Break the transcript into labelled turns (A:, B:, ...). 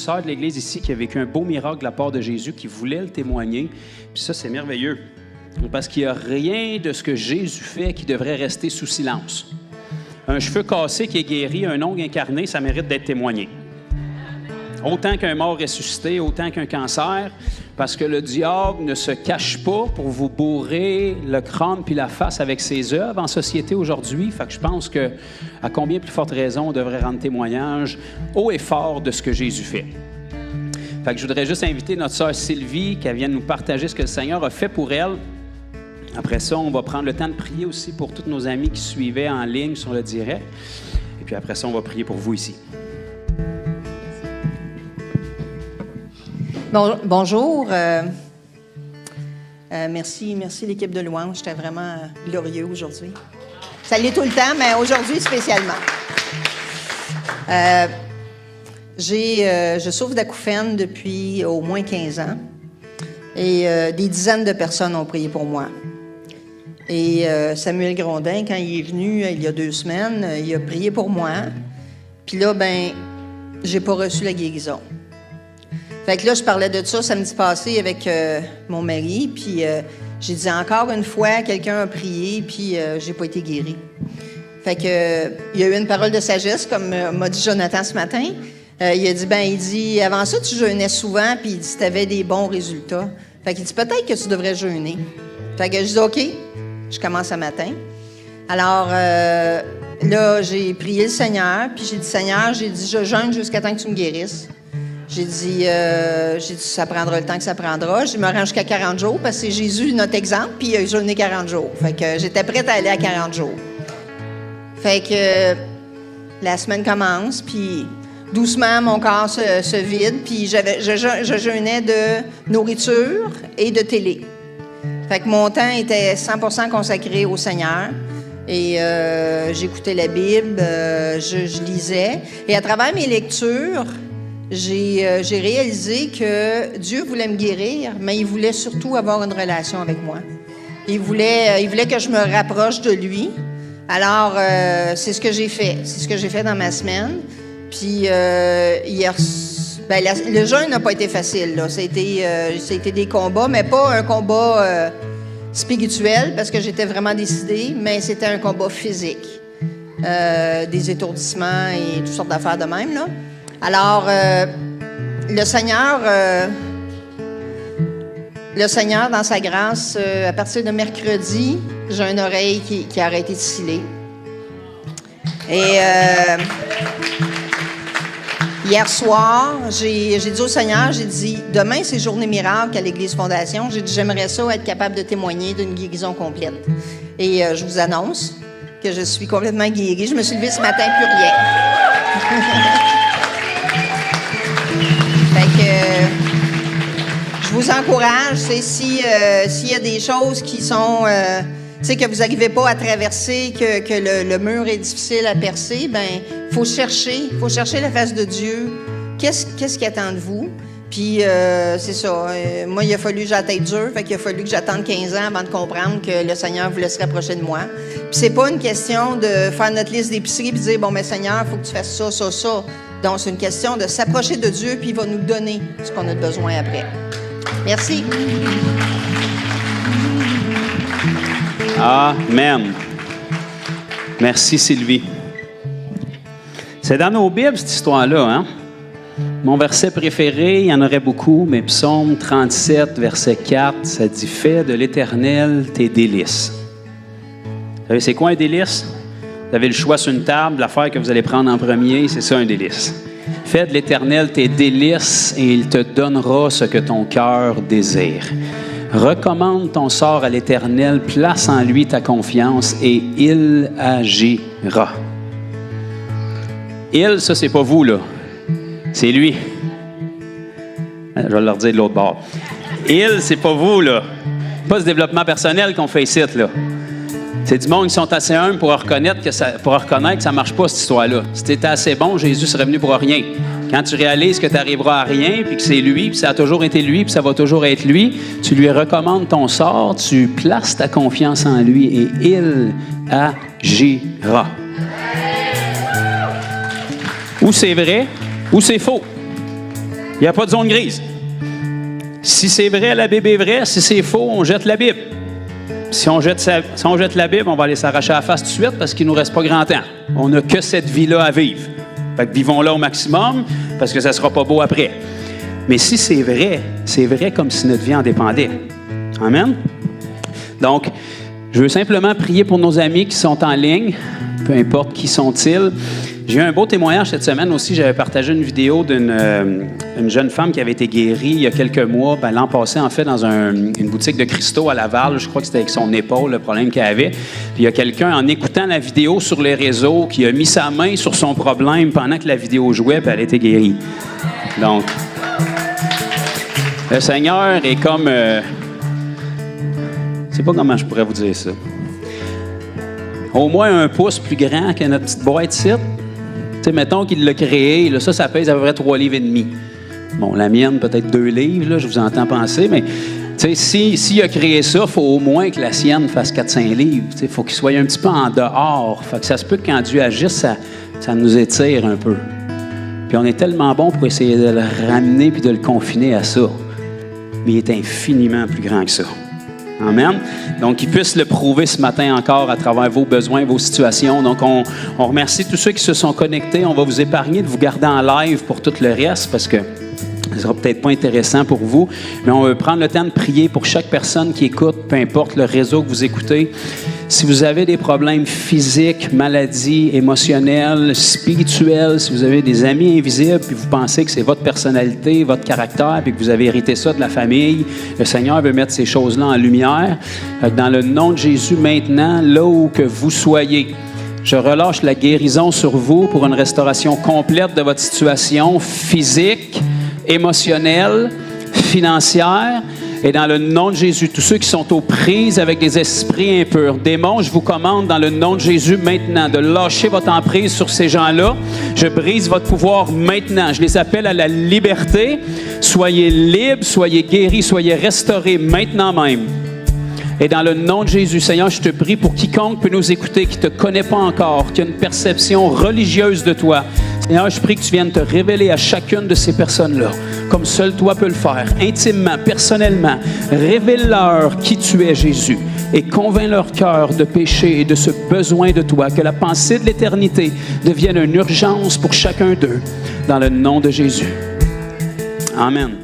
A: sœur de l'Église ici qui a vécu un beau miracle de la part de Jésus, qui voulait le témoigner. Puis ça, c'est merveilleux. Parce qu'il n'y a rien de ce que Jésus fait qui devrait rester sous silence. Un cheveu cassé qui est guéri, un ongle incarné, ça mérite d'être témoigné. Autant qu'un mort ressuscité, autant qu'un cancer, parce que le diable ne se cache pas pour vous bourrer le crâne puis la face avec ses œuvres en société aujourd'hui. Fait que je pense que, à combien plus forte raison, on devrait rendre témoignage haut et fort de ce que Jésus fait. Fait que je voudrais juste inviter notre sœur Sylvie qu'elle vienne nous partager ce que le Seigneur a fait pour elle. Après ça, on va prendre le temps de prier aussi pour tous nos amis qui suivaient en ligne sur le direct. Et puis après ça, on va prier pour vous ici.
B: Bonjour. Merci l'équipe de louange. C'était vraiment glorieux aujourd'hui. Ça l'est tout le temps, mais aujourd'hui spécialement. Je souffre d'acouphènes depuis au moins 15 ans. Et des dizaines de personnes ont prié pour moi. Et Samuel Grondin, quand il est venu il y a 2 semaines, il a prié pour moi. Puis là, j'ai pas reçu la guérison. Fait que là, je parlais de ça samedi passé avec mon mari, puis j'ai dit encore une fois, quelqu'un a prié, puis j'ai pas été guérie. Fait que il y a eu une parole de sagesse, comme m'a dit Jonathan ce matin. Il a dit, avant ça, tu jeûnais souvent, puis il dit, tu avais des bons résultats. Fait qu'il dit, peut-être que tu devrais jeûner. Fait que je dis, OK, je commence ce matin. Alors, là, j'ai prié le Seigneur, puis j'ai dit, Seigneur, je jeûne jusqu'à temps que tu me guérisses. J'ai dit, ça prendra le temps que ça prendra. Je me rends jusqu'à 40 jours parce que c'est Jésus notre exemple, puis il a jeûné 40 jours. Fait que j'étais prête à aller à 40 jours. Fait que la semaine commence, puis doucement, mon corps se vide, puis je jeûnais de nourriture et de télé. Fait que mon temps était 100% consacré au Seigneur. Et j'écoutais la Bible, je lisais. Et à travers mes lectures, j'ai réalisé que Dieu voulait me guérir, mais il voulait surtout avoir une relation avec moi. Il voulait que je me rapproche de lui. Alors, c'est ce que j'ai fait. C'est ce que j'ai fait dans ma semaine. Puis, le jeûne n'a pas été facile, là. Ça a été des combats, mais pas un combat spirituel, parce que j'étais vraiment décidée, mais c'était un combat physique. Des étourdissements et toutes sortes d'affaires de même, là. Alors, le Seigneur, dans sa grâce, à partir de mercredi, j'ai une oreille qui a arrêté de sciller. Et hier soir, j'ai dit au Seigneur, j'ai dit, demain, c'est journée miracle à l'Église Fondation. J'ai dit, j'aimerais ça être capable de témoigner d'une guérison complète. Et je vous annonce que je suis complètement guérie. Je me suis levée ce matin, plus rien. Fait que je vous encourage, s'il y a des choses qui sont, que vous n'arrivez pas à traverser, que le mur est difficile à percer, faut chercher la face de Dieu. Qu'est-ce qui attend de vous? Puis c'est ça. Moi, il a fallu que j'ai la tête dure, fait qu'il a fallu que j'attende 15 ans avant de comprendre que le Seigneur voulait se rapprocher de moi. Puis c'est pas une question de faire notre liste d'épicerie puis de dire, bon, mais Seigneur, il faut que tu fasses ça, ça, ça. Donc, c'est une question de s'approcher de Dieu, puis il va nous donner ce qu'on a besoin après. Merci.
A: Amen. Merci, Sylvie. C'est dans nos Bibles, cette histoire-là, hein? Mon verset préféré, il y en aurait beaucoup, mais Psaume 37, verset 4, ça dit « Fais de l'Éternel tes délices ». Vous savez, c'est quoi un délice? Vous avez le choix sur une table, l'affaire que vous allez prendre en premier, c'est ça un délice. Fais de l'Éternel tes délices et il te donnera ce que ton cœur désire. Recommande ton sort à l'Éternel, place en lui ta confiance et il agira. Il, ça, c'est pas vous, là. C'est lui. Je vais leur dire de l'autre bord. Il, c'est pas vous, là. Pas ce développement personnel qu'on fait ici, là. C'est du monde qui sont assez humbles pour reconnaître que ça ne marche pas, cette histoire-là. Si tu étais assez bon, Jésus serait venu pour rien. Quand tu réalises que tu n'arriveras à rien, puis que c'est lui, puis ça a toujours été lui, puis ça va toujours être lui, tu lui recommandes ton sort, tu places ta confiance en lui et il agira. Ou c'est vrai, ou c'est faux. n'y a pas de zone grise. Si c'est vrai, la Bible est vraie. Si c'est faux, on jette la Bible. Si on jette la Bible, on va aller s'arracher à la face tout de suite parce qu'il ne nous reste pas grand temps. On n'a que cette vie-là à vivre. Fait que vivons-la au maximum parce que ça ne sera pas beau après. Mais si c'est vrai comme si notre vie en dépendait. Amen? Donc, je veux simplement prier pour nos amis qui sont en ligne, peu importe qui sont-ils. J'ai eu un beau témoignage cette semaine aussi. J'avais partagé une vidéo d'une jeune femme qui avait été guérie il y a quelques mois, l'an passé, en fait, dans une boutique de cristaux à Laval. Je crois que c'était avec son épaule, le problème qu'elle avait. Puis il y a quelqu'un, en écoutant la vidéo sur les réseaux, qui a mis sa main sur son problème pendant que la vidéo jouait, puis elle a été guérie. Donc, le Seigneur est comme... je ne sais pas comment je pourrais vous dire ça. Au moins un pouce plus grand que notre petite boîte ici. Tu sais, mettons qu'il l'a créé, là, ça pèse à peu près 3,5 livres. Bon, la mienne, peut-être 2 livres, là, je vous entends penser, mais tu sais, s'il a créé ça, il faut au moins que la sienne fasse 4-5 livres. Il faut qu'il soit un petit peu en dehors. Fait que ça se peut que quand Dieu agisse, ça nous étire un peu. Puis on est tellement bon pour essayer de le ramener puis de le confiner à ça. Mais il est infiniment plus grand que ça. Amen. Donc, qu'il puisse le prouver ce matin encore à travers vos besoins, vos situations. Donc, on remercie tous ceux qui se sont connectés. On va vous épargner de vous garder en live pour tout le reste parce que ce sera peut-être pas intéressant pour vous. Mais on veut prendre le temps de prier pour chaque personne qui écoute, peu importe le réseau que vous écoutez. Si vous avez des problèmes physiques, maladies, émotionnels, spirituels, si vous avez des amis invisibles, puis vous pensez que c'est votre personnalité, votre caractère, puis que vous avez hérité ça de la famille, le Seigneur veut mettre ces choses-là en lumière. Dans le nom de Jésus, maintenant, là où que vous soyez, je relâche la guérison sur vous pour une restauration complète de votre situation physique, émotionnelle, financière. Et dans le nom de Jésus, tous ceux qui sont aux prises avec des esprits impurs, démons, je vous commande dans le nom de Jésus maintenant de lâcher votre emprise sur ces gens-là. Je brise votre pouvoir maintenant. Je les appelle à la liberté. Soyez libres, soyez guéris, soyez restaurés maintenant même. Et dans le nom de Jésus, Seigneur, je te prie pour quiconque peut nous écouter, qui ne te connaît pas encore, qui a une perception religieuse de toi. Seigneur, je prie que tu viennes te révéler à chacune de ces personnes-là, comme seul toi peux le faire, intimement, personnellement. Révèle-leur qui tu es, Jésus, et convainc leur cœur de péché et de ce besoin de toi, que la pensée de l'éternité devienne une urgence pour chacun d'eux, dans le nom de Jésus. Amen.